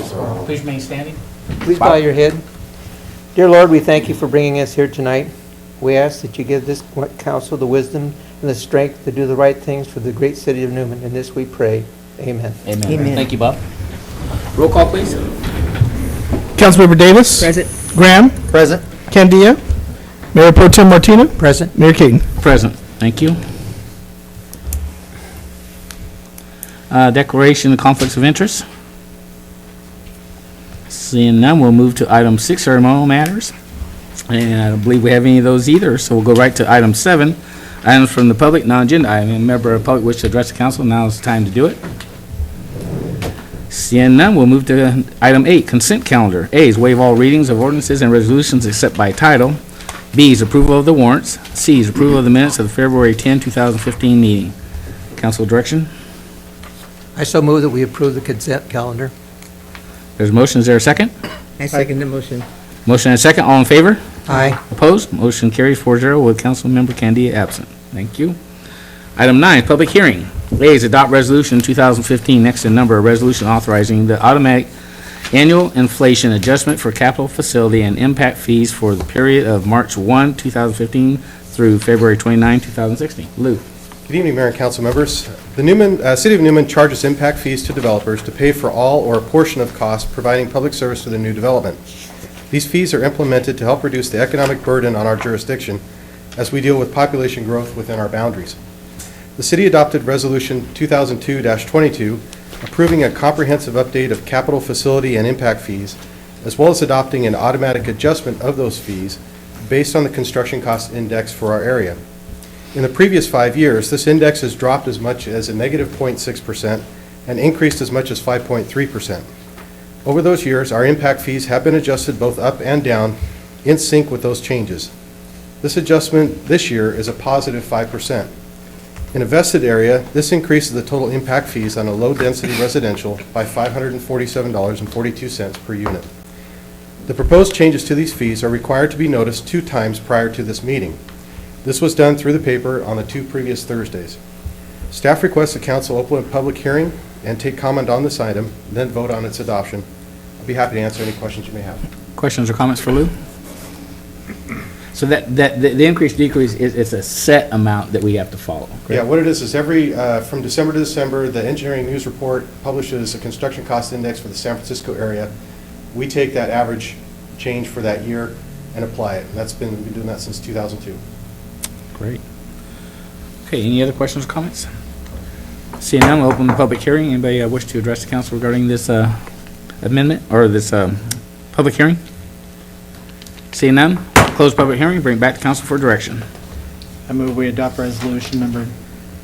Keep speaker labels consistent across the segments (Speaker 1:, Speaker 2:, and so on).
Speaker 1: Please remain standing.
Speaker 2: Please bow your head. Dear Lord, we thank you for bringing us here tonight. We ask that you give this council the wisdom and the strength to do the right things for the great city of Newman. In this we pray. Amen.
Speaker 1: Amen.
Speaker 3: Amen.
Speaker 1: Thank you, Bob. Roll call, please.
Speaker 4: Councilmember Davis.
Speaker 3: Present.
Speaker 4: Graham.
Speaker 2: Present.
Speaker 4: Candia. Mayor Pro Tem Martina.
Speaker 2: Present.
Speaker 4: Mayor Caton.
Speaker 1: Present. Thank you. Declaration of conflicts of interest. Seeing none, we'll move to item 6, ceremonial matters. And I don't believe we have any of those either, so we'll go right to item 7, items from the public, non-agenda item. A member of the public wish to address the council, now is the time to do it. Seeing none, we'll move to item 8, consent calendar. A is waive all readings of ordinances and resolutions except by title. B is approval of the warrants. C is approval of the minutes of the February 10, 2015 meeting. Council direction.
Speaker 2: I so move that we approve the consent calendar.
Speaker 1: There's a motion. Is there a second?
Speaker 3: I second the motion.
Speaker 1: Motion and a second. All in favor?
Speaker 2: Aye.
Speaker 1: Opposed? Motion carries 4-0 with Councilmember Candia absent. Thank you. Item 9, public hearing. A is adopt resolution 2015, next in number, a resolution authorizing the automatic annual inflation adjustment for capital facility and impact fees for the period of March 1, 2015 through February 29, 2016. Lou.
Speaker 5: Good evening, Mayor and Council members. The City of Newman charges impact fees to developers to pay for all or a portion of costs providing public service to the new development. These fees are implemented to help reduce the economic burden on our jurisdiction as we deal with population growth within our boundaries. The city adopted Resolution 2002-22, approving a comprehensive update of capital facility and impact fees, as well as adopting an automatic adjustment of those fees based on the construction cost index for our area. In the previous 5 years, this index has dropped as much as a negative 0.6% and increased as much as 5.3%. Over those years, our impact fees have been adjusted both up and down in sync with those changes. This adjustment this year is a positive 5%. In a vested area, this increases the total impact fees on a low-density residential by $547.42 per unit. The proposed changes to these fees are required to be noticed 2 times prior to this meeting. This was done through the paper on the 2 previous Thursdays. Staff requests the council open a public hearing and take comment on this item, then vote on its adoption. I'll be happy to answer any questions you may have.
Speaker 1: Questions or comments for Lou? So the increase decrease is a set amount that we have to follow. Correct?
Speaker 5: Yeah, what it is every, from December to December, the Engineering News Report publishes a construction cost index for the San Francisco area. We take that average change for that year and apply it. We've been doing that since 2002.
Speaker 1: Great. Okay, any other questions or comments? Seeing none, we'll open the public hearing. Anybody wish to address the council regarding this amendment or this public hearing? Seeing none, close public hearing, bring it back to council for direction.
Speaker 6: I move we adopt resolution number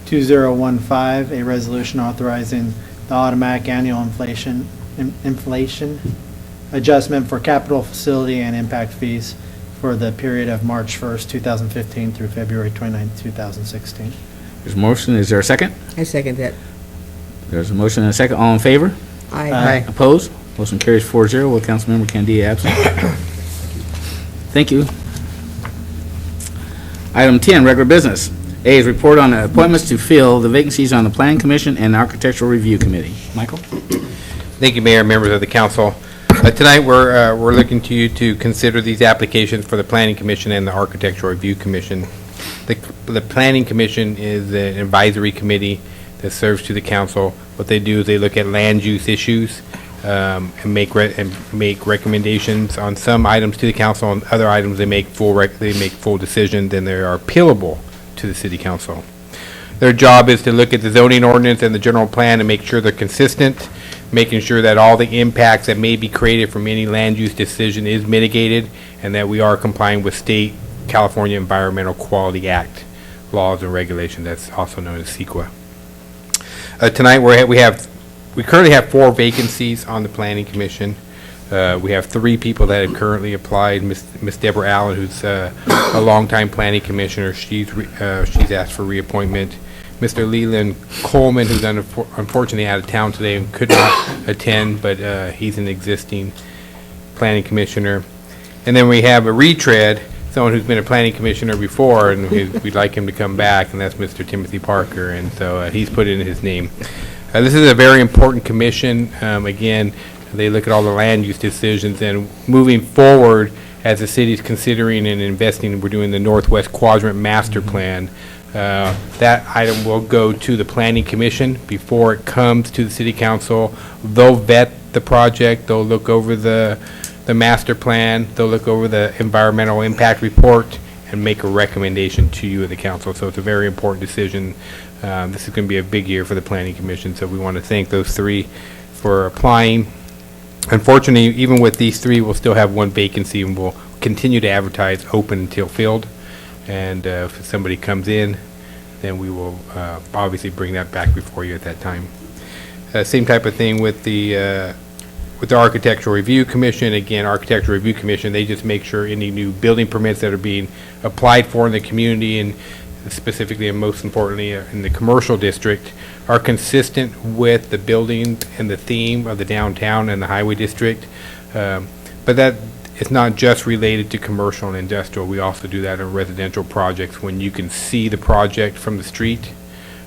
Speaker 6: 2015, a resolution authorizing the automatic annual inflation adjustment for capital facility and impact fees for the period of March 1st, 2015 through February 29th, 2016.
Speaker 1: There's a motion. Is there a second?
Speaker 3: I second that.
Speaker 1: There's a motion and a second. All in favor?
Speaker 3: Aye.
Speaker 1: Opposed? Motion carries 4-0 with Councilmember Candia absent. Thank you. Item 10, regular business. A is report on appointments to fill the vacancies on the Planning Commission and Architectural Review Committee. Michael?
Speaker 7: Thank you, Mayor, members of the council. Tonight, we're looking to you to consider these applications for the Planning Commission and the Architectural Review Commission. The Planning Commission is an advisory committee that serves to the council. What they do is they look at land use issues and make recommendations on some items to the council. On other items, they make full decisions, and they are appealable to the city council. Their job is to look at the zoning ordinance and the general plan and make sure they're consistent, making sure that all the impacts that may be created from any land use decision is mitigated, and that we are complying with state California Environmental Quality Act laws and regulations. That's also known as CEQA. Tonight we currently have 4 vacancies on the Planning Commission. We have 3 people that have currently applied. Miss Deborah Allen, who's a longtime Planning Commissioner, she's asked for reappointment. Mr. Leland Coleman, who's unfortunately out of town today and could not attend, but he's an existing Planning Commissioner. And then we have a retread, someone who's been a Planning Commissioner before, and we'd like him to come back, and that's Mr. Timothy Parker, and so he's put in his name. This is a very important commission. Again, They look at all the land use decisions, and moving forward, as the city's considering and investing, we're doing the Northwest Quadrant Master Plan. That item will go to the Planning Commission before it comes to the City Council. They'll vet the project, they'll look over the master plan, they'll look over the environmental impact report, and make a recommendation to you, the council. So it's a very important decision. This is going to be a big year for the Planning Commission, so we want to thank those three for applying. Unfortunately, even with these three, we'll still have one vacancy, and we'll continue to advertise open until filled. And if somebody comes in, then we will obviously bring that back before you at that time. Same type of thing with the Architectural Review Commission. Again, Architectural Review Commission, they just make sure any new building permits that are being applied for in the community, and specifically and most importantly in the commercial district, are consistent with the building and the theme of the downtown and the highway district. But that it's not just related to commercial and industrial. We also do that in residential projects when you can see the project from the street.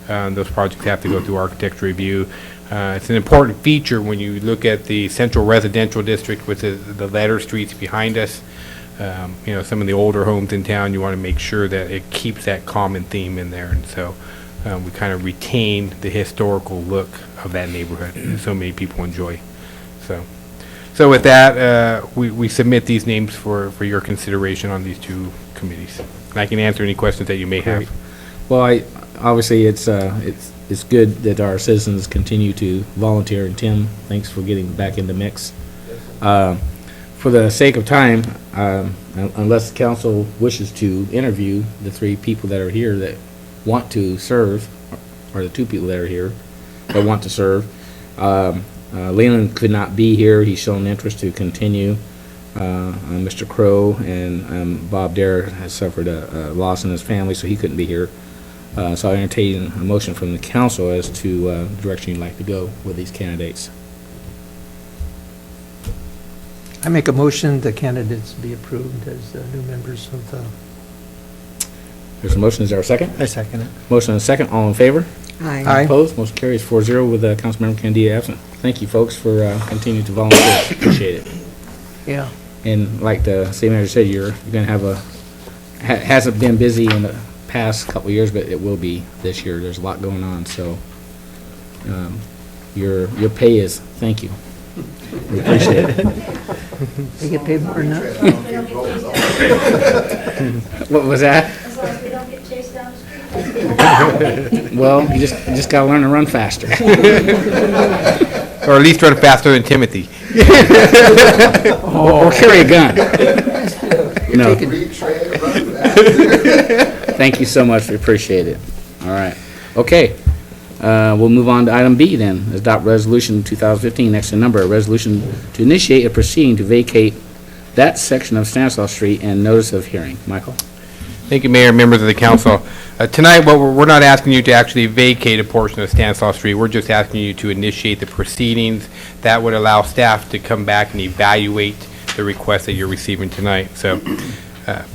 Speaker 7: Those projects have to go through architecture review. It's an important feature when you look at the central residential district with the letter streets behind us. You know, some of the older homes in town, you want to make sure that it keeps that common theme in there. And so we kind of retain the historical look of that neighborhood that so many people enjoy. So with that, we submit these names for your consideration on these two committees. And I can answer any questions that you may have.
Speaker 1: Well, obviously, it's good that our citizens continue to volunteer, and Tim, thanks for getting back in the mix. For the sake of time, unless the council wishes to interview the three people that are here that want to serve, or the two people that are here that want to serve, Leland could not be here. He's shown interest to continue. Mr. Crow and Bob Dare has suffered a loss in his family, so he couldn't be here. So I entertain a motion from the council as to the direction you'd like to go with these candidates.
Speaker 2: I make a motion the candidates be approved as new members of the...
Speaker 1: There's a motion. Is there a second?
Speaker 6: I second it.
Speaker 1: Motion and a second. All in favor?
Speaker 2: Aye.
Speaker 1: Opposed? Motion carries 4-0 with Councilmember Candia absent. Thank you, folks, for continuing to volunteer. Appreciate it.
Speaker 2: Yeah.
Speaker 1: And like the city manager said, you're going to have hasn't been busy in the past couple of years, but it will be this year. There's a lot going on, so your pay is, thank you. We appreciate it.
Speaker 2: They get paid more than that?
Speaker 1: What was that?
Speaker 8: As long as we don't get chased down the street.
Speaker 1: Well, you just got to learn to run faster.
Speaker 7: Or at least run faster than Timothy.
Speaker 1: Or carry a gun. No. Thank you so much. We appreciate it. All right. Okay. We'll move on to item B then. Adopt resolution 2015, next in number, a resolution to initiate a proceeding to vacate that section of Stanislaus Street and notice of hearing. Michael?
Speaker 7: Thank you, Mayor, members of the council. Tonight, we're not asking you to actually vacate a portion of Stanislaus Street. We're just asking you to initiate the proceedings that would allow staff to come back and evaluate the request that you're receiving tonight. So,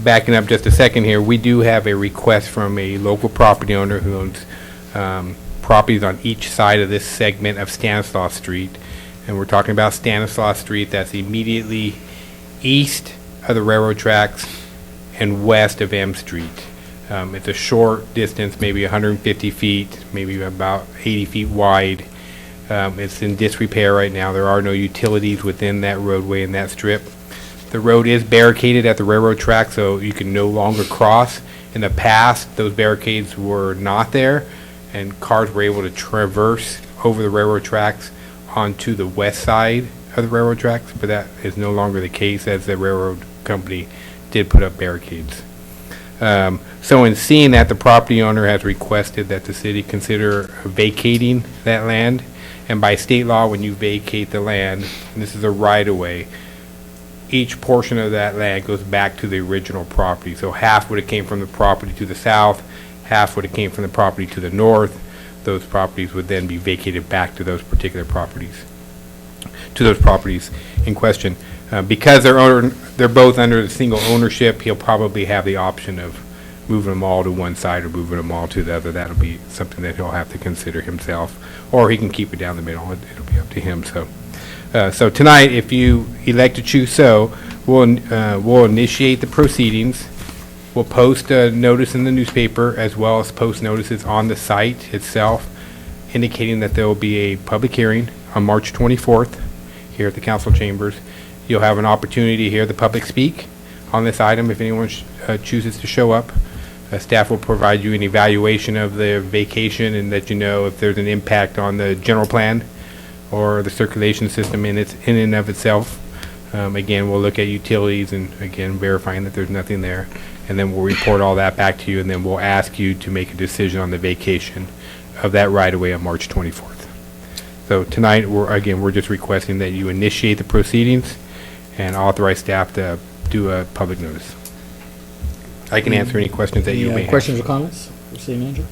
Speaker 7: backing up just a second here, we do have a request from a local property owner who owns properties on each side of this segment of Stanislaus Street. And we're talking about Stanislaus Street that's immediately east of the railroad tracks and west of M Street. It's a short distance, maybe 150 feet, maybe about 80 feet wide. It's in disrepair right now. There are no utilities within that roadway in that strip. The road is barricaded at the railroad track, so you can no longer cross. In the past, those barricades were not there, and cars were able to traverse over the railroad tracks onto the west side of the railroad tracks, but that is no longer the case, as the railroad company did put up barricades. So in seeing that, the property owner has requested that the city consider vacating that land. And by state law, when you vacate the land, and this is a right-of-way, each portion of that land goes back to the original property. So half would have came from the property to the south, half would have came from the property to the north. Those properties would then be vacated back to those particular properties, in question. Because they're both under the single ownership, he'll probably have the option of moving them all to one side or moving them all to the other. That'll be something that he'll have to consider himself, or he can keep it down the middle. It'll be up to him. So So tonight, if you elect to choose so, we'll initiate the proceedings. We'll post a notice in the newspaper as well as post notices on the site itself indicating that there will be a public hearing on March 24th here at the council chambers. You'll have an opportunity to hear the public speak on this item if anyone chooses to show up. Staff will provide you an evaluation of the vacation and let you know if there's an impact on the general plan or the circulation system in and of itself. Again, we'll look at utilities and again verifying that there's nothing there, and then we'll report all that back to you, and then we'll ask you to make a decision on the vacation of that right-of-way on March 24th. So tonight, we're just requesting that you initiate the proceedings and authorize staff to do a public notice. I can answer any questions that you may
Speaker 1: Any
Speaker 7: have.
Speaker 1: questions or comments for city manager?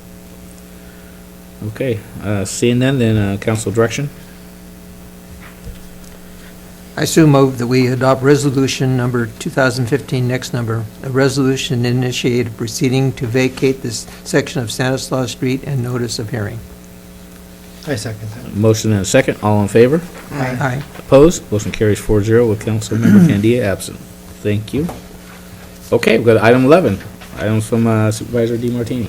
Speaker 1: Okay, seeing none, then council direction.
Speaker 2: I so move that we adopt resolution number 2015, next number, a resolution initiated proceeding to vacate this section of Stanislaus Street and notice of hearing.
Speaker 6: I second that.
Speaker 1: Motion and a second, all in favor?
Speaker 2: Aye.
Speaker 1: Opposed? Motion carries 4-0 with Councilmember Candia absent. Thank you. Okay, we've got item 11, items from Supervisor DeMartini.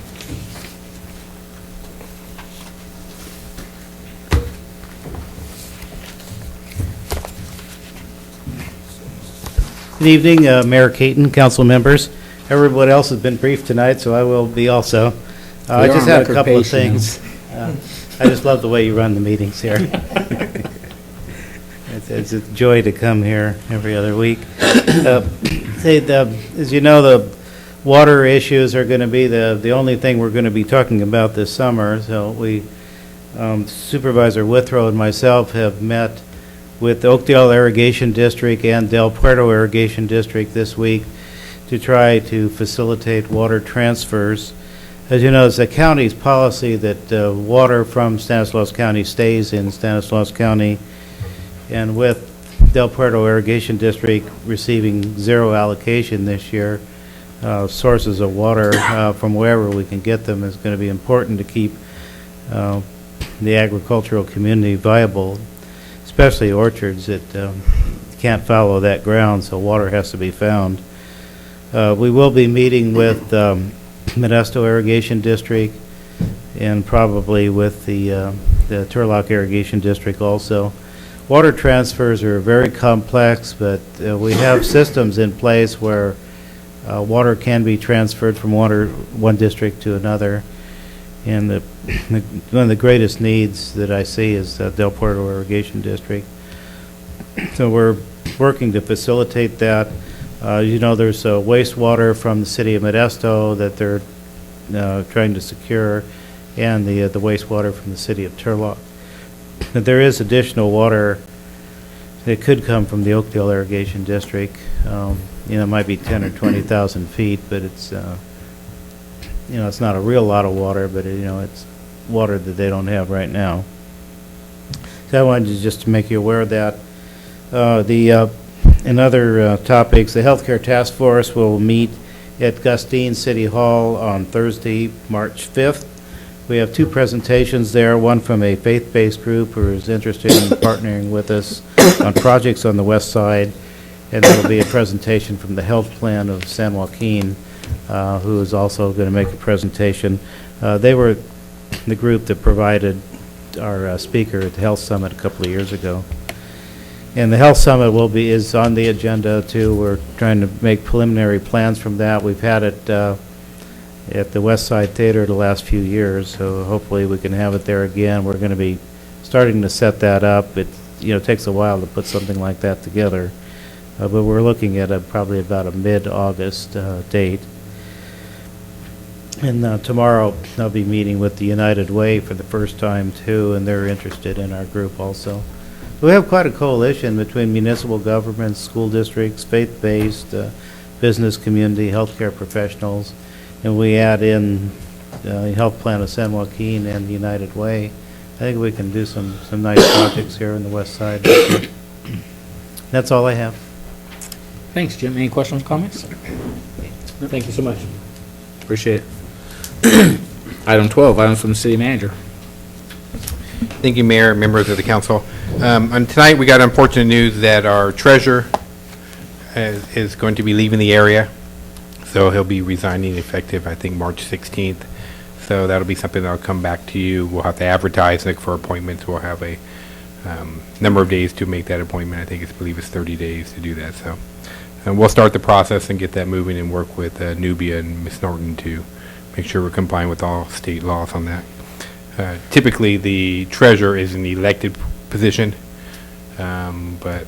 Speaker 9: Good evening, Mayor Caton, council members. Everyone else has been briefed tonight, so I will be also. I
Speaker 1: You're
Speaker 9: just
Speaker 1: on
Speaker 9: have a
Speaker 1: record
Speaker 9: couple of
Speaker 1: patient.
Speaker 9: things. I just love the way you run the meetings here. It's a joy to come here every other week. As you know, the water issues are going to be the only thing we're going to be talking about this summer. So we, Supervisor Withrow and myself have met with the Oakdale Irrigation District and Del Puerto Irrigation District this week to try to facilitate water transfers. As you know, it's the county's policy that water from Stanislaus County stays in Stanislaus County, and with Del Puerto Irrigation District receiving zero allocation this year, sources of water from wherever we can get them is going to be important to keep the agricultural community viable, especially orchards that can't follow that ground, so water has to be found. We will be meeting with Modesto Irrigation District and probably with the Turlock Irrigation District also. Water transfers are very complex, but we have systems in place where water can be transferred from one district to another. And one of the greatest needs that I see is Del Puerto Irrigation District. So we're working to facilitate that. You know, there's wastewater from the city of Modesto that they're trying to secure, and the wastewater from the city of Turlock. But there is additional water that could come from the Oakdale Irrigation District. You know, it might be 10 or 20,000 feet, but it's you know, it's not a real lot of water, but you know, it's water that they don't have right now. So I wanted just to make you aware of that. In other topics, the Healthcare Task Force will meet at Gustine City Hall on Thursday, March 5th. We have two presentations there, one from a faith-based group who is interested in partnering with us on projects on the west side, and there will be a presentation from the health plan of San Joaquin, who is also going to make a presentation. They were the group that provided our speaker at the Health Summit a couple of years ago. And the Health Summit is on the agenda too. We're trying to make preliminary plans from that. We've had it at the West Side Theater the last few years, so hopefully we can have it there again. We're going to be starting to set that up. It takes a while to put something like that together, but we're looking at probably about a mid-August date. And tomorrow I'll be meeting with the United Way for the first time too, and they're interested in our group also. We have quite a coalition between municipal governments, school districts, faith-based, business community, healthcare professionals, and we add in the Health Plan of San Joaquin and the United Way. I think we can do some nice projects here in the west side. That's all I have.
Speaker 1: Thanks, Jim. Any questions or comments? Thank you so much. Appreciate it. Item 12, items from the city manager.
Speaker 7: Thank you, Mayor, members of the council. And tonight, we got unfortunate news that our treasurer is going to be leaving the area. So he'll be resigning effective, I think, March 16th. So that'll be something that'll come back to you. We'll have to advertise like, for appointments. We'll have a number of days to make that appointment. I believe it's 30 days to do that. So and we'll start the process and get that moving and work with Nubia and Ms. Norton to make sure we're complying with all state laws on that. Typically, the treasurer is an elected position, but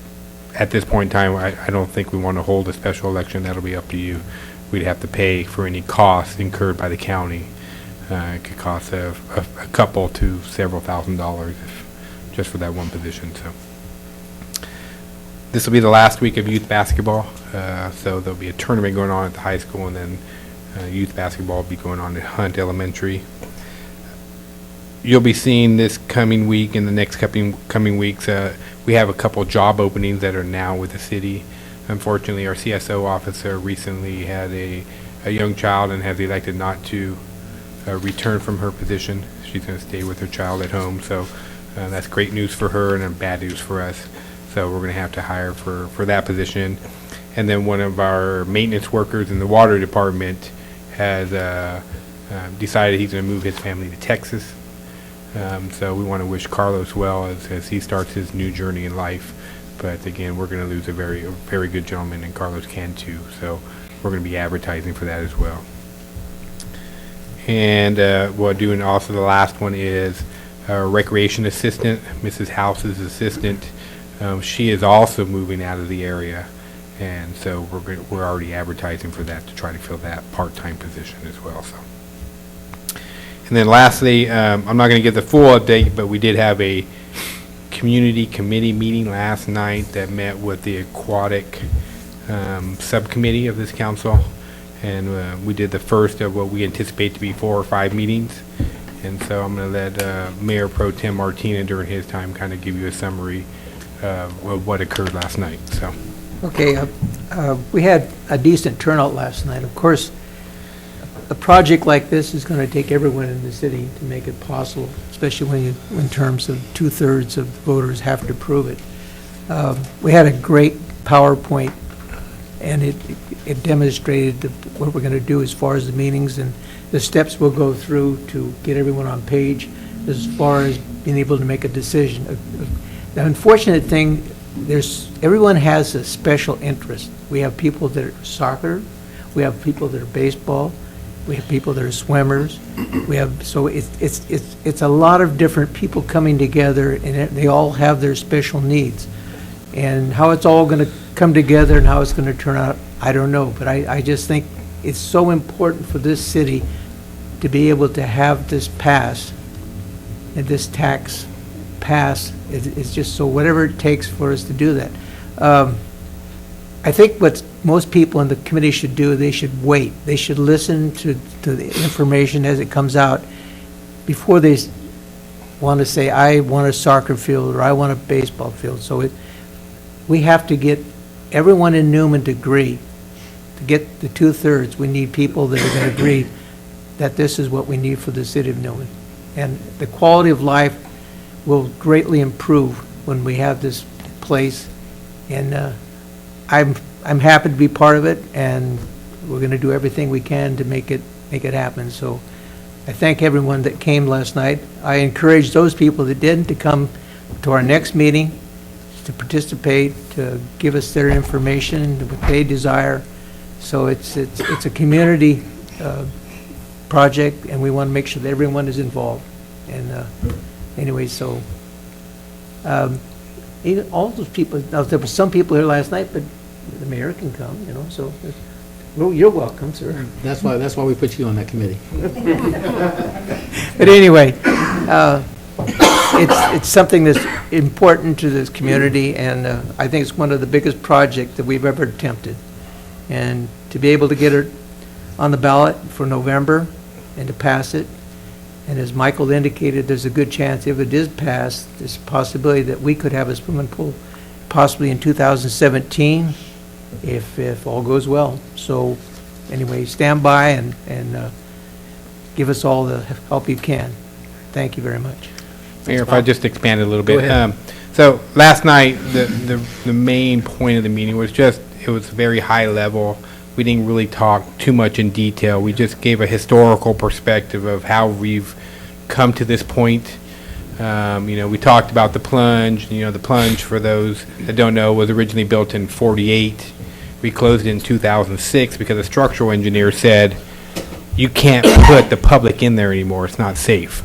Speaker 7: at this point in time, I don't think we want to hold a special election. That'll be up to you. We'd have to pay for any costs incurred by the county. It could cost a couple to several $1,000s just for that one position. So this will be the last week of youth basketball. So there'll be a tournament going on at the high school, and then youth basketball will be going on at Hunt Elementary. You'll be seeing this coming week and the next coming weeks. We have a couple job openings that are now with the city. Unfortunately, our CSO officer recently had a young child and has elected not to return from her position. She's going to stay with her child at home. So that's great news for her and bad news for us. So we're going to have to hire for that position. And then one of our maintenance workers in the water department has decided he's going to move his family to Texas. So we want to wish Carlos well as he starts his new journey in life. But again, we're going to lose a very good gentleman, and Carlos can too. So we're going to be advertising for that as well. And we're doing also the last one is our recreation assistant, Mrs. House's assistant. She is also moving out of the area, and so we're already advertising for that to try to fill that part-time position as well. So. And then lastly, I'm not going to give the full update, but we did have a community committee meeting last night that met with the aquatic subcommittee of this council, and we did the first of what we anticipate to be 4 or 5 meetings. And so I'm going to let Mayor Pro Tem Martina during his time kind of give you a summary of what occurred last night. So.
Speaker 2: Okay, we had a decent turnout last night. Of course, a project like this is going to take everyone in the city to make it possible, especially in terms of 2/3 of voters have to approve it. We had a great PowerPoint, and it demonstrated what we're going to do as far as the meetings and the steps we'll go through to get everyone on page as far as being able to make a decision. The unfortunate thing, everyone has a special interest. We have people that are soccer, we have people that are baseball, we have people that are swimmers. So it's a lot of different people coming together, and they all have their special needs. And how it's all going to come together and how it's going to turn out, I don't know. But I just think it's so important for this city to be able to have this pass and this tax pass. It's just so whatever it takes for us to do that. I think what most people in the committee should do, they should wait. They should listen to the information as it comes out before they want to say, I want a soccer field or I want a baseball field. So we have to get everyone in Newman to agree. To get the 2/3, we need people that are going to agree that this is what we need for the city of Newman. And the quality of life will greatly improve when we have this place. And I'm happy to be part of it, and we're going to do everything we can to make it happen. So I thank everyone that came last night. I encourage those people that didn't to come to our next meeting to participate, to give us their information, what they desire. So it's a community project, and we want to make sure that everyone is involved. And anyway, so even all those people. Now there were some people here last night, but the mayor can come, so well, you're welcome, sir.
Speaker 1: That's why we put you on that committee.
Speaker 2: But anyway, it's something that's important to this community, and I think it's one of the biggest projects that we've ever attempted. And to be able to get it on the ballot for November and to pass it, and as Michael indicated, there's a good chance if it is passed, there's a possibility that we could have a swimming pool possibly in 2017 if all goes well. So anyway, stand by and give us all the help you can. Thank you very much.
Speaker 7: Mayor, if I just expand a little bit.
Speaker 1: Go ahead.
Speaker 7: So last night, the main point of the meeting was just, it was very high level. We didn't really talk too much in detail. We just gave a historical perspective of how we've come to this point. We talked about the plunge. The plunge, for those that don't know, was originally built in '48. We closed it in 2006 because a structural engineer said, you can't put the public in there anymore. It's not safe.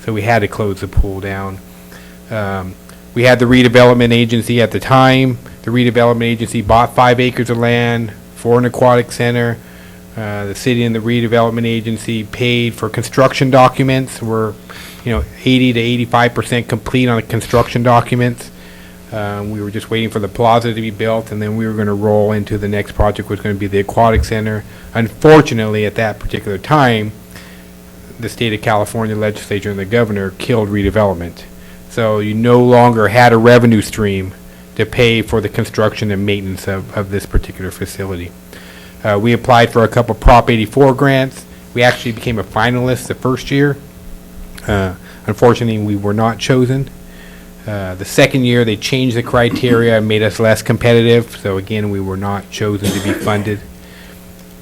Speaker 7: So we had to close the pool down. We had the redevelopment agency at the time. The redevelopment agency bought 5 acres of land for an aquatic center. The city and the redevelopment agency paid for construction documents. We're 80 to 85% complete on the construction documents. We were just waiting for the plaza to be built, and then we were going to roll into the next project, which was going to be the Aquatic Center. Unfortunately, at that particular time, the state of California legislature and the governor killed redevelopment. So you no longer had a revenue stream to pay for the construction and maintenance of this particular facility. We applied for a couple Prop 84 grants. We actually became a finalist the first year. Unfortunately, we were not chosen. The second year, they changed the criteria and made us less competitive. So again, we were not chosen to be funded.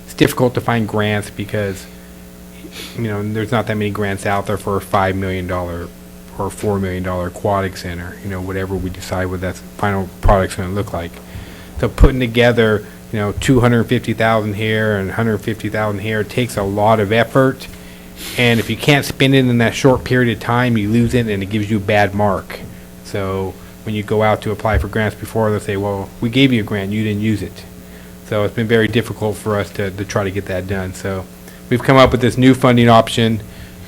Speaker 7: It's difficult to find grants because, there's not that many grants out there for a $5 million or $4 million aquatic center, whatever we decide what that final product's going to look like. So putting together, 250,000 here and 150,000 here takes a lot of effort. And if you can't spend it in that short period of time, you lose it and it gives you a bad mark. So when you go out to apply for grants before, they'll say, well, we gave you a grant, you didn't use it. So it's been very difficult for us to try to get that done. So we've come up with this new funding option.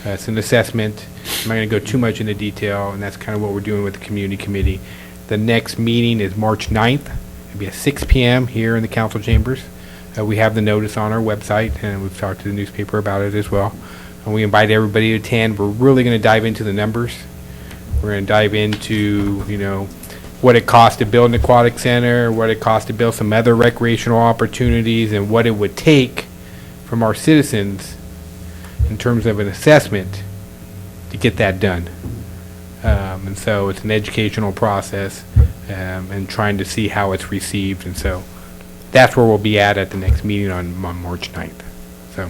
Speaker 7: It's an assessment. I'm not going to go too much into detail, and that's kind of what we're doing with the community committee. The next meeting is March 9th. It'll be at 6 p.m. here in the council chambers. We have the notice on our website, and we've talked to the newspaper about it as well. And we invite everybody to attend. We're really going to dive into the numbers. We're going to dive into, what it costs to build an aquatic center, what it costs to build some other recreational opportunities, and what it would take from our citizens in terms of an assessment to get that done. And so it's an educational process and trying to see how it's received. And so that's where we'll be at the next meeting on March 9th. So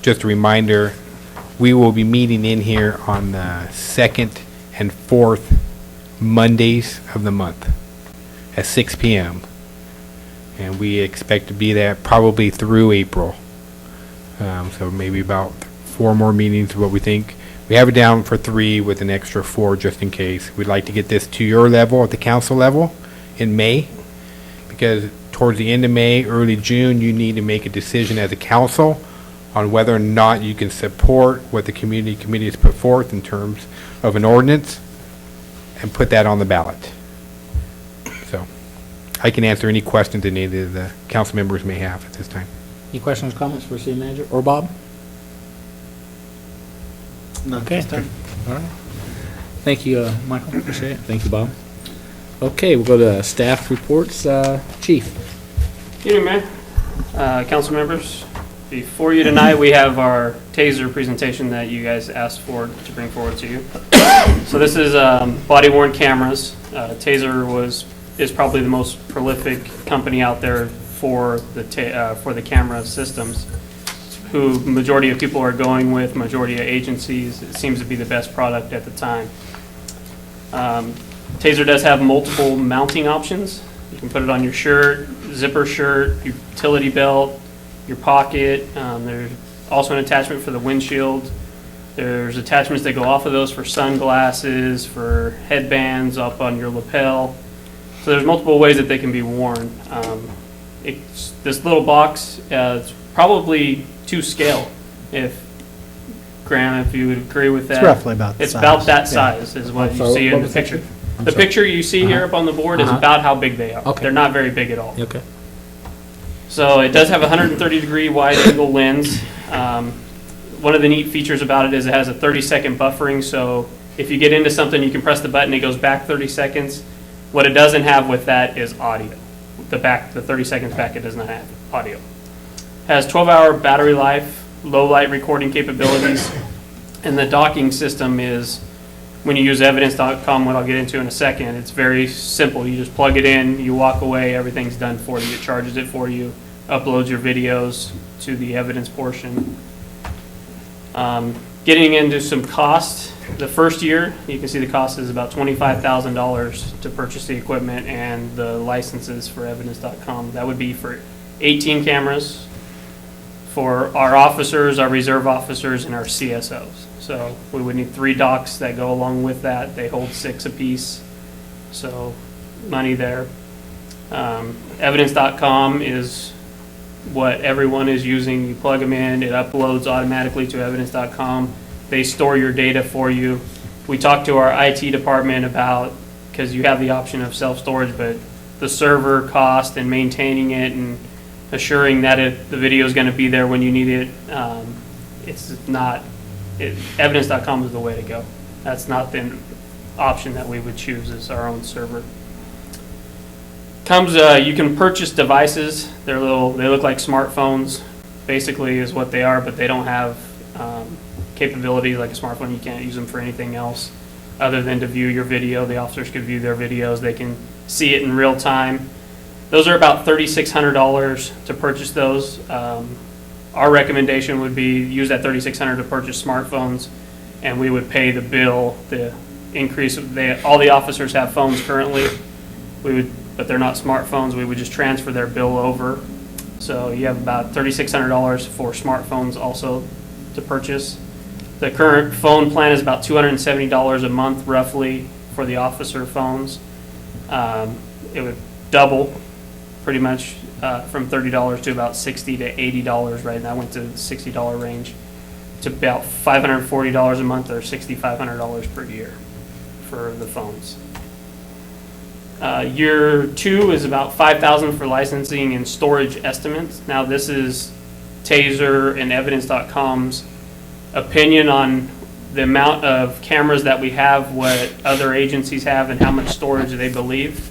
Speaker 7: just a reminder, we will be meeting in here on the 2nd and 4th Mondays of the month at 6 p.m. And we expect to be there probably through April. So maybe about 4 more meetings is what we think. We have it down for 3 with an extra 4 just in case. We'd like to get this to your level at the council level in May, because towards the end of May, early June, you need to make a decision as a council on whether or not you can support what the community committee has put forth in terms of an ordinance and put that on the ballot. So I can answer any questions that any of the council members may have at this time.
Speaker 1: Any questions, comments for city manager or Bob? Okay. All right. Thank you, Michael. Appreciate it. Thank you, Bob. Okay, we'll go to staff reports. Chief.
Speaker 10: Evening, Mayor, council members. Before you tonight, we have our taser presentation that you guys asked for to bring forward to you. So this is body-worn cameras. Taser is probably the most prolific company out there for the camera systems. Who majority of people are going with, majority of agencies. It seems to be the best product at the time. Taser does have multiple mounting options. You can put it on your shirt, zipper shirt, utility belt, your pocket. There's also an attachment for the windshield. There's attachments that go off of those for sunglasses, for headbands, up on your lapel. So there's multiple ways that they can be worn. This little box is probably to scale, Graham, if you would agree with that.
Speaker 6: It's roughly about the
Speaker 10: It's
Speaker 6: size.
Speaker 10: about that size is what you see in the picture. The picture you see here up on the board is about how big they are.
Speaker 1: Okay.
Speaker 10: They're not very big at all.
Speaker 1: Okay.
Speaker 10: So it does have a 130-degree wide angle lens. One of the neat features about it is it has a 30-second buffering, so if you get into something, you can press the button, it goes back 30 seconds. What it doesn't have with that is audio. The 30 seconds back, it does not have audio. Has 12-hour battery life, low light recording capabilities, and the docking system is when you use evidence.com, what I'll get into in a second, it's very simple. You just plug it in, you walk away, everything's done for you. It charges it for you, uploads your videos to the evidence portion. Getting into some cost, the first year, you can see the cost is about $25,000 to purchase the equipment and the licenses for evidence.com. That would be for 18 cameras for our officers, our reserve officers, and our CSOs. So we would need 3 docks that go along with that. They hold 6 apiece, so money there. Evidence.com is what everyone is using. You plug them in, it uploads automatically to evidence.com. They store your data for you. We talked to our IT department about, because you have the option of self-storage, but the server cost and maintaining it and assuring that the video is going to be there when you need it, evidence.com is the way to go. That's not the option that we would choose as our own server. You can purchase devices. They look like smartphones, basically is what they are, but they don't have capability like a smartphone. You can't use them for anything else other than to view your video. The officers can view their videos. They can see it in real time. Those are about $3,600 to purchase those. Our recommendation would be use that $3,600 to purchase smartphones, and we would pay the bill, the increase. All the officers have phones currently. But they're not smartphones. We would just transfer their bill over. So you have about $3,600 for smartphones also to purchase. The current phone plan is about $270 a month roughly for the officer phones. It would double pretty much from $30 to about $60 to $80 right now. I went to the $60 range to about $540 a month or $6,500 per year for the phones. Year 2 is about $5,000 for licensing and storage estimates. Now this is Taser and Evidence.com's opinion on the amount of cameras that we have, what other agencies have, and how much storage they believe.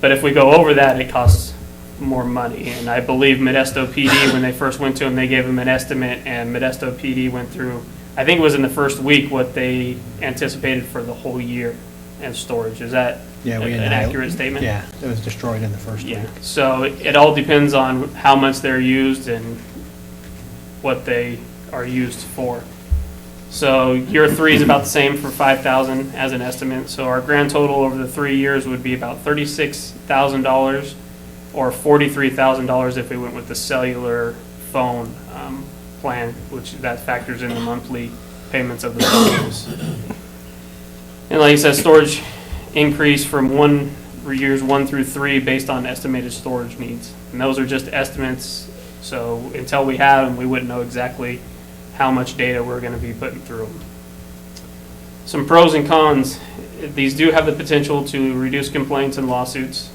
Speaker 10: But if we go over that, it costs more money. And I believe Modesto PD, when they first went to them, they gave them an estimate, and Modesto PD went through, I think it was in the first week, what they anticipated for the whole year and storage. Is that an accurate statement?
Speaker 6: Yeah, it was destroyed in the first week.
Speaker 10: Yeah, so it all depends on how much they're used and what they are used for. So year 3 is about the same for $5,000 as an estimate. So our grand total over the 3 years would be about $36,000 or $43,000 if we went with the cellular phone plan, which that factors in the monthly payments of the phones. And like I said, storage increase from years 1 through 3 based on estimated storage needs. And those are just estimates, so until we have them, we wouldn't know exactly how much data we're going to be putting through them. Some pros and cons. These do have the potential to reduce complaints and lawsuits,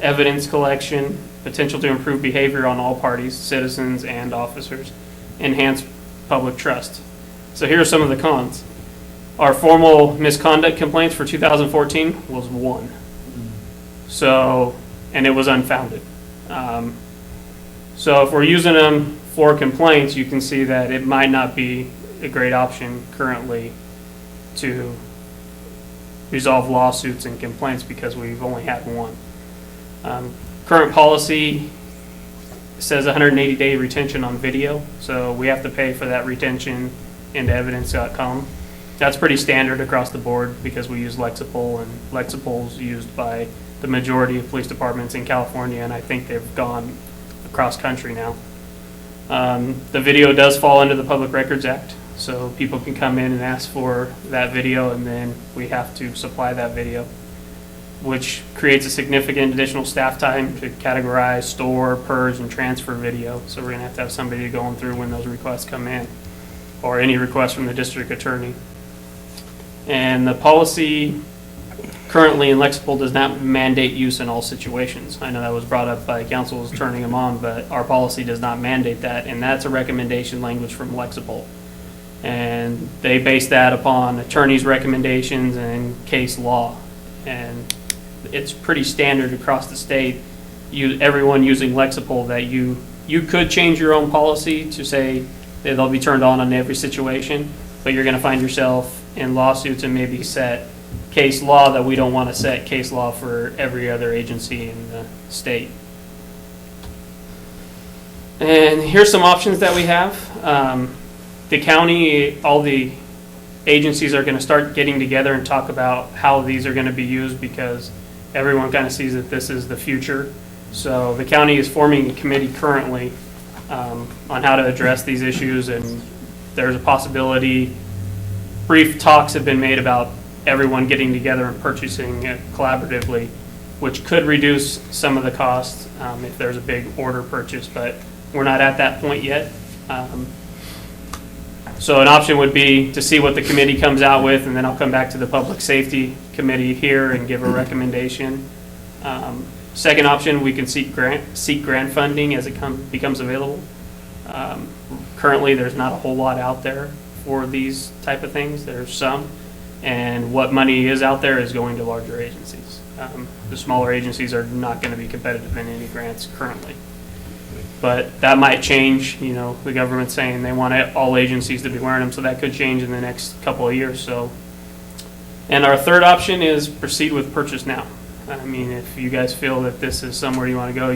Speaker 10: evidence collection, potential to improve behavior on all parties, citizens and officers, enhance public trust. So here are some of the cons. Our formal misconduct complaints for 2014 was 1. So, and it was unfounded. So if we're using them for complaints, you can see that it might not be a great option currently to resolve lawsuits and complaints because we've only had 1. Current policy says 180-day retention on video, so we have to pay for that retention into evidence.com. That's pretty standard across the board because we use Lexipol, and Lexipol's used by the majority of police departments in California, and I think they've gone across country now. The video does fall under the Public Records Act, so people can come in and ask for that video, and then we have to supply that video, which creates a significant additional staff time to categorize, store, purge, and transfer video. So we're going to have somebody going through when those requests come in, or any request from the district attorney. And the policy currently in Lexipol does not mandate use in all situations. I know that was brought up by councils turning them on, but our policy does not mandate that, and that's a recommendation language from Lexipol. And they base that upon attorneys' recommendations and case law. And it's pretty standard across the state, everyone using Lexipol, that you could change your own policy to say that they'll be turned on every situation, but you're going to find yourself in lawsuits and maybe set case law that we don't want to set case law for every other agency in the state. And here's some options that we have. The county, all the agencies are going to start getting together and talk about how these are going to be used, because everyone kind of sees that this is the future. So the county is forming a committee currently on how to address these issues, and there's a possibility, brief talks have been made about everyone getting together and purchasing it collaboratively, which could reduce some of the costs if there's a big order purchase, but we're not at that point yet. So an option would be to see what the committee comes out with, and then I'll come back to the Public Safety Committee here and give a recommendation. Second option, we can seek grant funding as it becomes available. Currently, there's not a whole lot out there for these type of things. There's some, and what money is out there is going to larger agencies. The smaller agencies are not going to be competitive in any grants currently. But that might change. You know, the government's saying they want all agencies to be wearing them, so that could change in the next couple of years. So, and our third option is proceed with purchase now. I mean, if you guys feel that this is somewhere you want to go,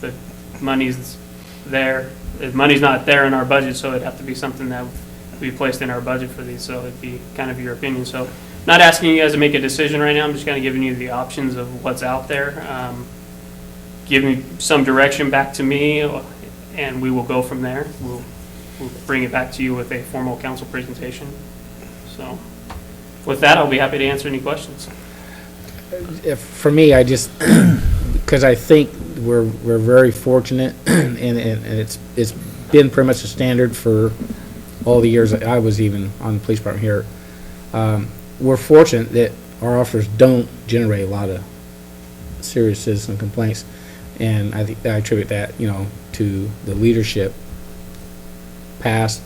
Speaker 10: the money's there. The money's not there in our budget, so it'd have to be something that would be placed in our budget for these. So it'd be kind of your opinion. So, not asking you guys to make a decision right now. I'm just kind of giving you the options of what's out there. Give me some direction back to me, and we will go from there. We'll bring it back to you with a formal council presentation. So with that, I'll be happy to answer any questions.
Speaker 1: For me, I just, because I think we're very fortunate, and it's been pretty much a standard for all the years that I was even on the police department here. We're fortunate that our officers don't generate a lot of serious citizen complaints. And I think I attribute that, to the leadership, past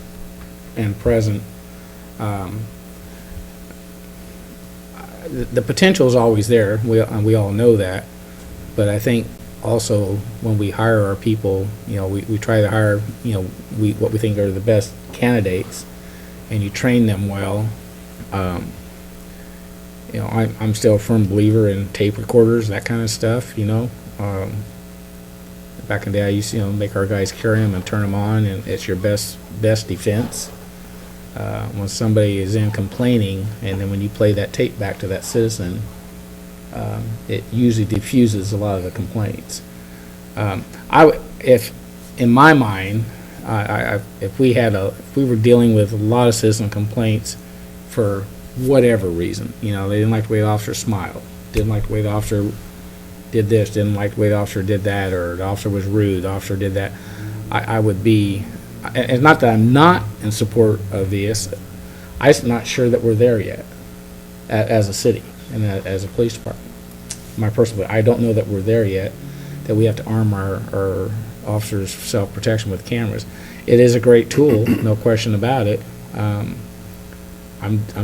Speaker 1: and present. The potential is always there. We all know that. But I think also when we hire our people, we try to hire, what we think are the best candidates, and you train them well. I'm still a firm believer in tape recorders, that kind of stuff, Back in the day, I used to, make our guys carry them and turn them on, and it's your best defense. When somebody is in complaining, and then when you play that tape back to that citizen, it usually diffuses a lot of the complaints. If in my mind, if we were dealing with a lot of citizen complaints for whatever reason, they didn't like the way the officer smiled, didn't like the way the officer did this, didn't like the way the officer did that, or the officer was rude, the officer did that, I would be, it's not that I'm not in support of this, I'm just not sure that we're there yet as a city and as a police department. My personal, I don't know that we're there yet, that we have to arm our officers' self-protection with cameras. It is a great tool, no question about it. I'm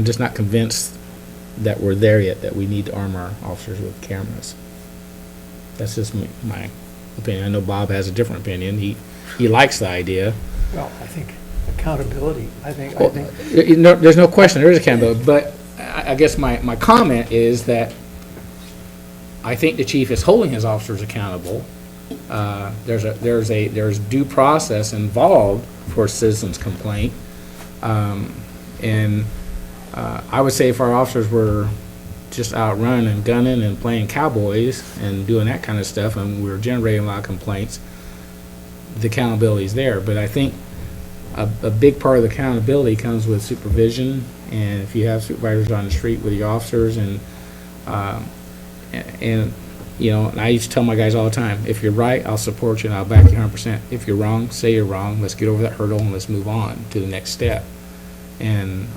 Speaker 1: just not convinced that we're there yet, that we need to arm our officers with cameras. That's just my opinion. I know Bob has a different opinion. He likes the idea.
Speaker 2: Well, I think accountability,
Speaker 1: There's no question there is accountability, but I guess my comment is that I think the chief is holding his officers accountable. There's due process involved for a citizen's complaint, and I would say if our officers were just out running and gunning and playing cowboys and doing that kind of stuff, and we were generating a lot of complaints, the accountability is there. But I think a big part of the accountability comes with supervision, and if you have supervisors on the street with your officers, and and I used to tell my guys all the time, if you're right, I'll support you and I'll back you 100%. If you're wrong, say you're wrong. Let's get over that hurdle and let's move on to the next step. And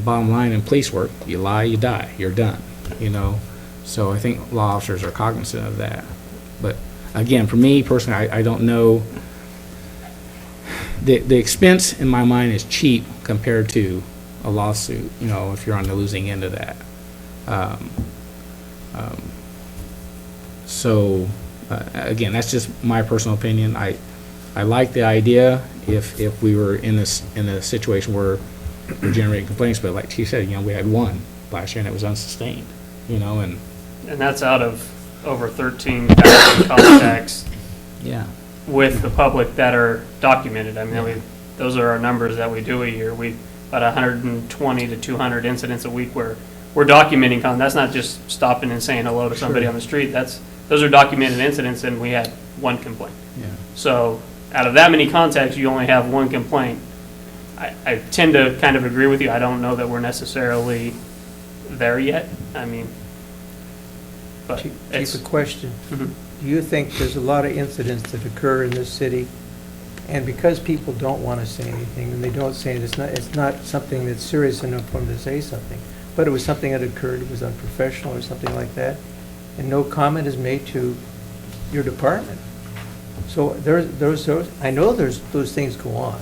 Speaker 1: bottom line in police work, you lie, you die, you're done, So I think law officers are cognizant of that. But again, for me personally, I don't know. The expense in my mind is cheap compared to a lawsuit, if you're on the losing end of that. Again, that's just my personal opinion. I like the idea if we were in a situation where we're generating complaints, but like she said, we had one last year and it was unsustained, and.
Speaker 10: And that's out of over 13,000 contacts
Speaker 1: Yeah.
Speaker 10: with the public that are documented. I mean, those are our numbers that we do a year. We, about 120 to 200 incidents a week where we're documenting that's not just stopping and saying hello to somebody on the street. Those are documented incidents, and we had one complaint.
Speaker 1: Yeah.
Speaker 10: So out of that many contacts, you only have one complaint. I tend to kind of agree with you. I don't know that we're necessarily there yet. I mean, but
Speaker 2: Chief, a question.
Speaker 10: Mhm.
Speaker 2: Do you think there's a lot of incidents that occur in this city, and because people don't want to say anything, and they don't say it, it's not something that's serious enough for them to say something, but it was something that occurred, it was unprofessional or something like that, and no comment is made to your department? So I know those things go on.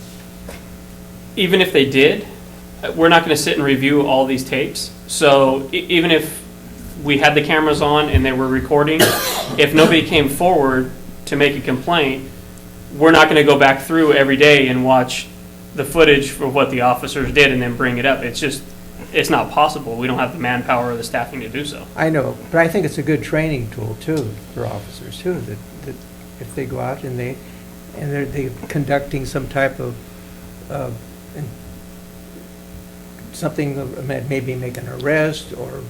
Speaker 10: Even if they did, we're not going to sit and review all these tapes. So even if we had the cameras on and they were recording, if nobody came forward to make a complaint, we're not going to go back through every day and watch the footage for what the officers did and then bring it up. It's not possible. We don't have the manpower or the staffing to do so.
Speaker 2: I know, but I think it's a good training tool too for officers too, that if they go out and they're conducting some type of something, maybe make an arrest or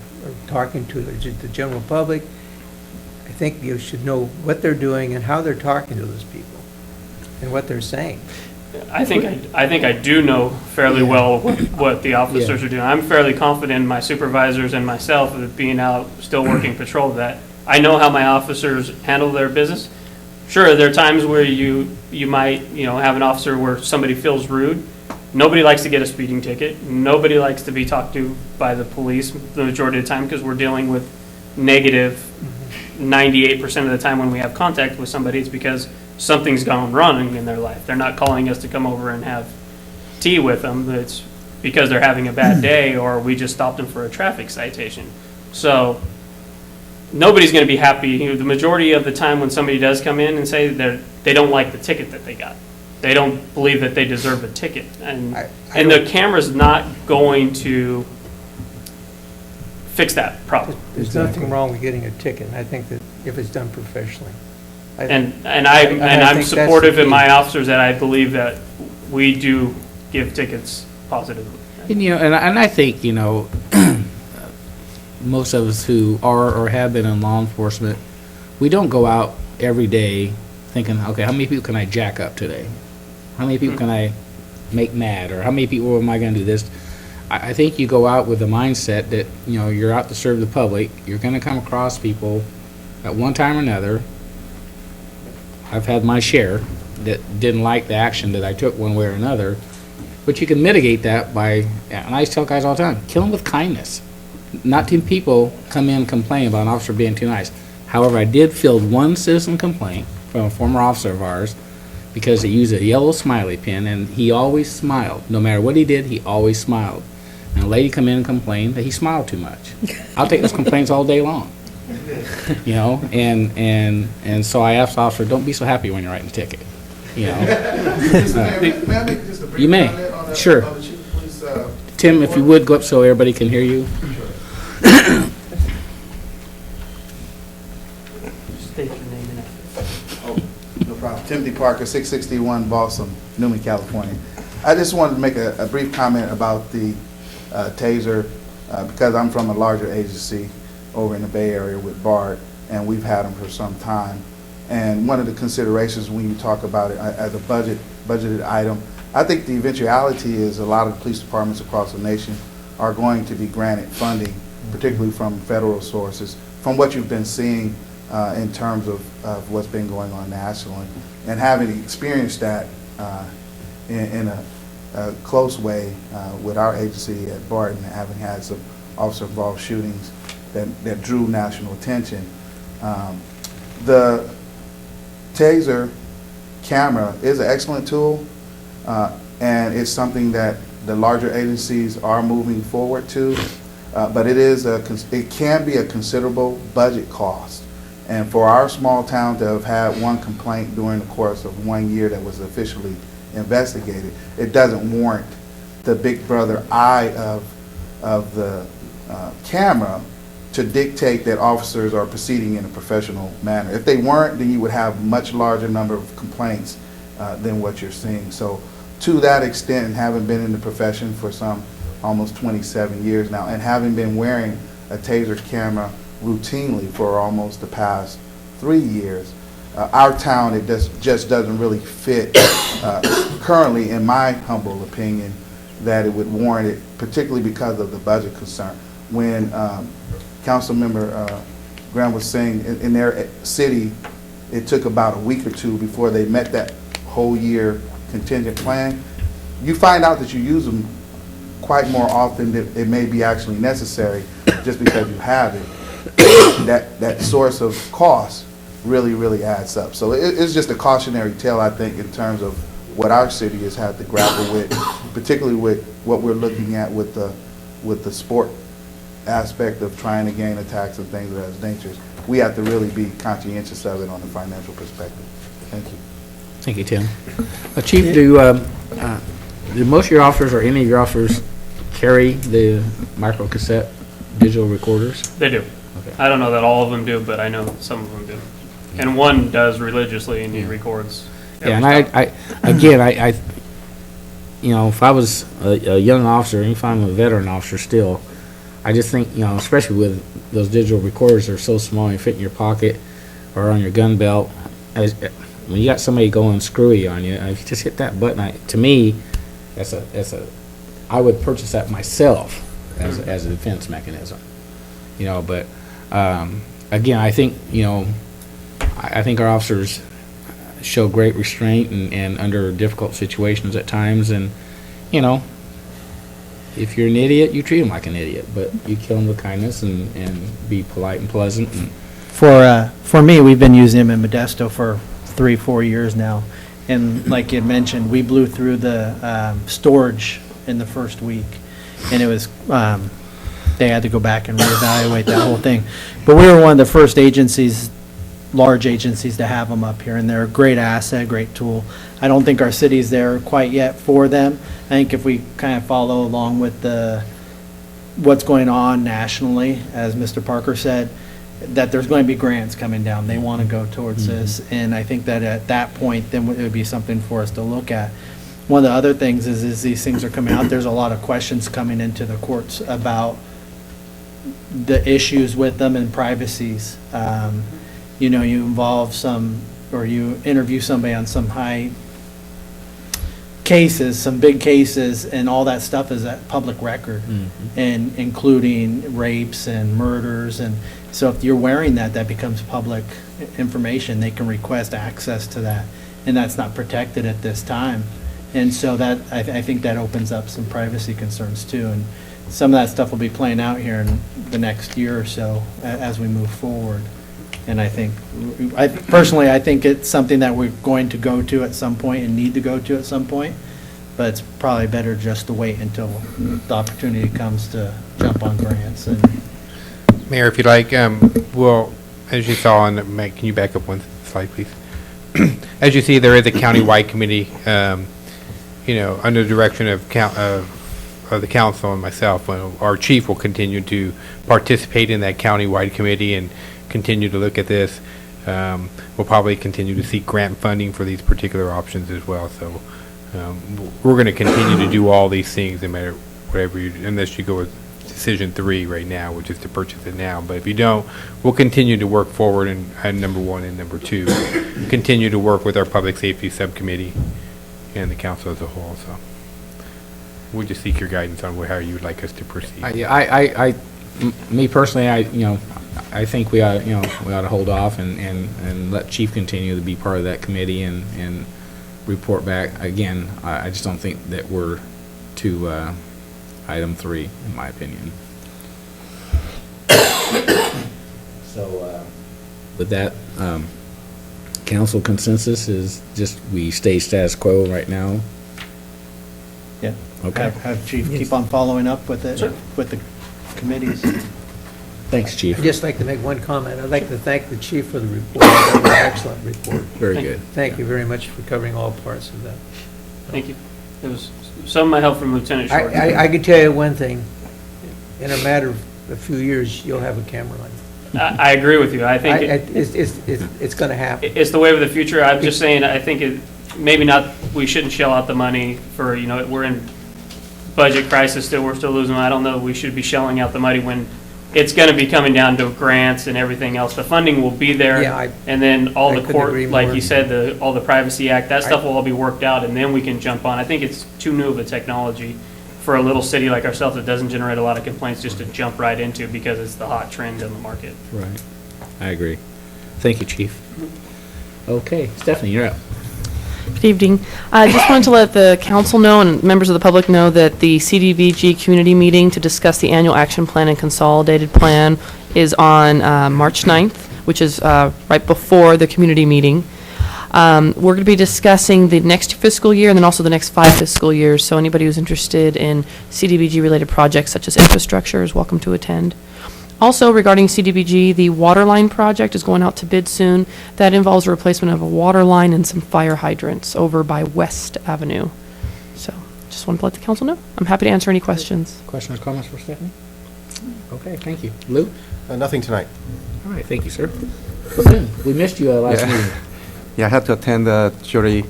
Speaker 2: talking to the general public, I think you should know what they're doing and how they're talking to those people and what they're saying.
Speaker 10: I think I do know fairly well what the officers are doing. I'm fairly confident in my supervisors and myself of being out, still working patrol, that I know how my officers handle their business. Sure, there are times where you might, have an officer where somebody feels rude. Nobody likes to get a speeding ticket. Nobody likes to be talked to by the police the majority of the time, because we're dealing with negative 98% of the time when we have contact with somebody. It's because something's gone wrong in their life. They're not calling us to come over and have tea with them. It's because they're having a bad day, or we just stopped them for a traffic citation. So nobody's going to be happy. The majority of the time when somebody does come in and say they don't like the ticket that they got, they don't believe that they deserve a ticket, and the camera's not going to fix that problem.
Speaker 2: There's nothing wrong with getting a ticket, and I think that if it's done professionally.
Speaker 10: And
Speaker 2: I
Speaker 10: I'm
Speaker 2: think that's the
Speaker 10: supportive in
Speaker 2: key.
Speaker 10: my officers that I believe that we do give tickets positively.
Speaker 1: And I think, most of us who are or have been in law enforcement, we don't go out every day thinking, okay, how many people can I jack up today? How many people can I make mad? Or how many people am I going to do this? I think you go out with the mindset that, you're out to serve the public. You're going to come across people at one time or another. I've had my share that didn't like the action that I took one way or another. But you can mitigate that by, and I tell guys all the time, kill them with kindness. Not too people come in and complain about an officer being too nice. However, I did field one citizen complaint from a former officer of ours because he used a yellow smiley pen, and he always smiled. No matter what he did, he always smiled. And a lady come in and complained that he smiled too much. I'll take those complaints all day long. And so I asked the officer, don't be so happy when you're writing a ticket.
Speaker 11: May I make just a brief
Speaker 1: You may.
Speaker 11: comment on the-
Speaker 1: Sure.
Speaker 11: on the chief of police,
Speaker 1: Tim, if you would, go up so everybody can hear you.
Speaker 10: State your name and address.
Speaker 11: Oh, no problem. Timothy Parker, 661 Balsam, Newman, California. I just wanted to make a brief comment about the taser, because I'm from a larger agency over in the Bay Area with BART, and we've had them for some time. And one of the considerations when you talk about it as a budgeted item, I think the eventuality is a lot of police departments across the nation are going to be granted funding, particularly from federal sources, from what you've been seeing in terms of what's been going on nationally. And having experienced that in a close way with our agency at Barton, having had some officer-involved shootings that drew national attention. The taser camera is an excellent tool, and it's something that the larger agencies are moving forward to, but it can be a considerable budget cost. And for our small town to have had one complaint during the course of 1 year that was officially investigated, it doesn't warrant the big brother eye of the camera to dictate that officers are proceeding in a professional manner. If they weren't, then you would have much larger number of complaints than what you're seeing. So to that extent, and having been in the profession for some almost 27 years now, and having been wearing a TASER camera routinely for almost the past 3 years, our town, it just doesn't really fit currently, in my humble opinion, that it would warrant it, particularly because of the budget concern. When Councilmember Graham was saying in their city, it took about a week or two before they met that whole year contingent plan. You find out that you use them quite more often than it may be actually necessary just because you have it. That source of cost really adds up. So it's just a cautionary tale, I think, in terms of what our city has had to grapple with, particularly with what we're looking at with the sport aspect of trying to gain attacks and things of that nature. We have to really be conscientious of it on the financial perspective. Thank you.
Speaker 1: Thank you, Tim. Chief, do most of your officers or any of your officers carry the micro cassette digital recorders?
Speaker 10: They do.
Speaker 1: Okay.
Speaker 10: I don't know that all of them do, but I know some of them do. And one does religiously, and he records.
Speaker 1: Yeah, and I you know, if I was a young officer, and if I'm a veteran officer still, I just think, you know, especially with those digital recorders, they're so small, you fit in your pocket or on your gun belt. When you got somebody going screwy on you, if you just hit that button, to me, I would purchase that myself as a defense mechanism. You know, but again, I think, you know, I think our officers show great restraint and under difficult situations at times, and you know, if you're an idiot, you treat them like an idiot, but you kill them with kindness and be polite and pleasant. And
Speaker 6: For me, we've been using them in Modesto for 3-4 years now, and like you had mentioned, we blew through the storage in the first week, and it was they had to go back and reevaluate that whole thing. But we were one of the first agencies, large agencies, to have them up here, and they're a great asset, great tool. I don't think our city's there quite yet for them. I think if we kind of follow along with what's going on nationally, as Mr. Parker said, that there's going to be grants coming down. They want to go towards this, and I think that at that point, then it would be something for us to look at. One of the other things is these things are coming out. There's a lot of questions coming into the courts about the issues with them and privacies. You know, you involve or you interview somebody on some high cases, some big cases, and all that stuff is at public record, and including rapes and murders. And so if you're wearing that becomes public information. They can request access to that, and that's not protected at this time. And so that, I think that opens up some privacy concerns too. And some of that stuff will be playing out here in the next year or so as we move forward. And I think, personally, I think it's something that we're going to go to at some point and need to go to at some point, but it's probably better just to wait until the opportunity comes to jump on grants. And
Speaker 7: Mayor, if you'd like, well, as you saw, can you back up one slide, please? As you see, there is a county-wide committee, you know, under the direction of the council and myself. Our chief will continue to participate in that county-wide committee and continue to look at this. We'll probably continue to seek grant funding for these particular options as well. So we're going to continue to do all these things no matter whatever unless you go with decision 3 right now, which is to purchase it now. But if you don't, we'll continue to work forward and number 1 and number 2, continue to work with our public safety subcommittee and the council as a whole. So we'll just seek your guidance on how you would like us to proceed.
Speaker 1: Me personally, I think we ought to hold off and let Chief continue to be part of that committee and report back. Again, I just don't think that we're to item 3, in my opinion. So with that, council consensus is just we stay status quo right now.
Speaker 6: yeah,
Speaker 1: Okay.
Speaker 6: have Chief keep on following up with it, with the committees.
Speaker 1: Thanks, Chief.
Speaker 2: I'd just like to make one comment. I'd like to thank the chief for the report. That was an excellent report.
Speaker 1: Very good.
Speaker 2: Thank you very much for covering all parts of that.
Speaker 10: Thank you. It was some might help from Lieutenant Short.
Speaker 2: I can tell you one thing. In a matter of a few years, you'll have a camera on.
Speaker 10: I agree with you. I think
Speaker 2: It's going to happen.
Speaker 10: it's the wave of the future. I'm just saying, I think maybe not, we shouldn't shell out the money for, we're in budget crisis still, we're still losing. I don't know, we should be shelling out the money when it's going to be coming down to grants and everything else. The funding will be there.
Speaker 2: Yeah,
Speaker 10: and then all
Speaker 2: I
Speaker 10: the
Speaker 2: couldn't
Speaker 10: court,
Speaker 2: agree
Speaker 10: like
Speaker 2: more.
Speaker 10: you said, all the Privacy Act, that stuff will all be worked out, and then we can jump on. I think it's too new of a technology for a little city like ourselves that doesn't generate a lot of complaints just to jump right into because it's the hot trend in the market.
Speaker 1: Right. I agree. Thank you, Chief. Okay, Stephanie, you're up.
Speaker 12: Good evening. I just wanted to let the council know and members of the public know that the CDBG community meeting to discuss the annual action plan and consolidated plan is on March 9th, which is right before the community meeting. We're going to be discussing the next fiscal year and then also the next 5 fiscal years. So anybody who's interested in CDBG-related projects such as infrastructure is welcome to attend. Also, regarding CDBG, the water line project is going out to bid soon. That involves a replacement of a water line and some fire hydrants over by West Avenue. So, just wanted to let the council know. I'm happy to answer any questions.
Speaker 1: Questions or comments for Stephanie? Okay, thank you. Lou?
Speaker 5: Nothing tonight.
Speaker 1: All right, thank you, sir. Listen, we missed you last meeting.
Speaker 13: Yeah, I had to attend the jury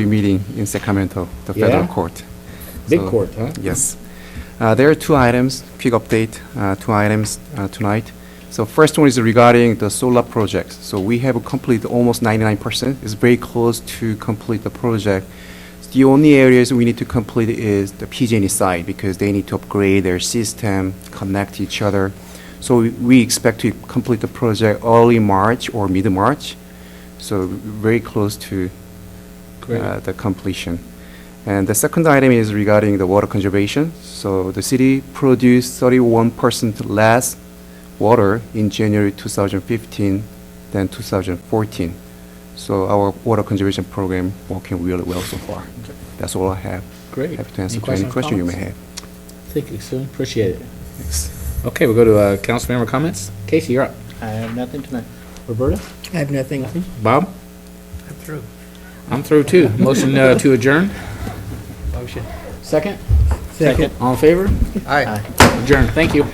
Speaker 13: meeting in Sacramento, the federal
Speaker 1: Yeah?
Speaker 13: court.
Speaker 1: Big
Speaker 13: So,
Speaker 1: court, huh?
Speaker 13: Yes. There are 2 items, quick update, 2 items tonight. So first one is regarding the solar project. So we have completed almost 99%. It's very close to complete the project. The only areas we need to complete is the PG&E side because they need to upgrade their system, connect each other. So we expect to complete the project early March or mid-March. So very close to the completion. And the second item is regarding the water conservation. So the city produced 31% less water in January 2015 than 2014. So our water conservation program working really well so far. That's all I have.
Speaker 1: Great.
Speaker 13: Happy to answer
Speaker 1: Any
Speaker 13: any question you may
Speaker 1: comments?
Speaker 13: have.
Speaker 1: Thank you, sir. Appreciate it. Okay, we'll go to council member comments. Casey, you're up.
Speaker 6: I have nothing tonight.
Speaker 1: Roberta?
Speaker 3: I have nothing.
Speaker 1: Bob?
Speaker 2: I'm through.
Speaker 1: I'm through too. Motion to adjourn?
Speaker 2: Motion.
Speaker 1: Second?
Speaker 3: Second.
Speaker 1: All in favor?
Speaker 2: Aye.
Speaker 1: Adjourn. Thank you.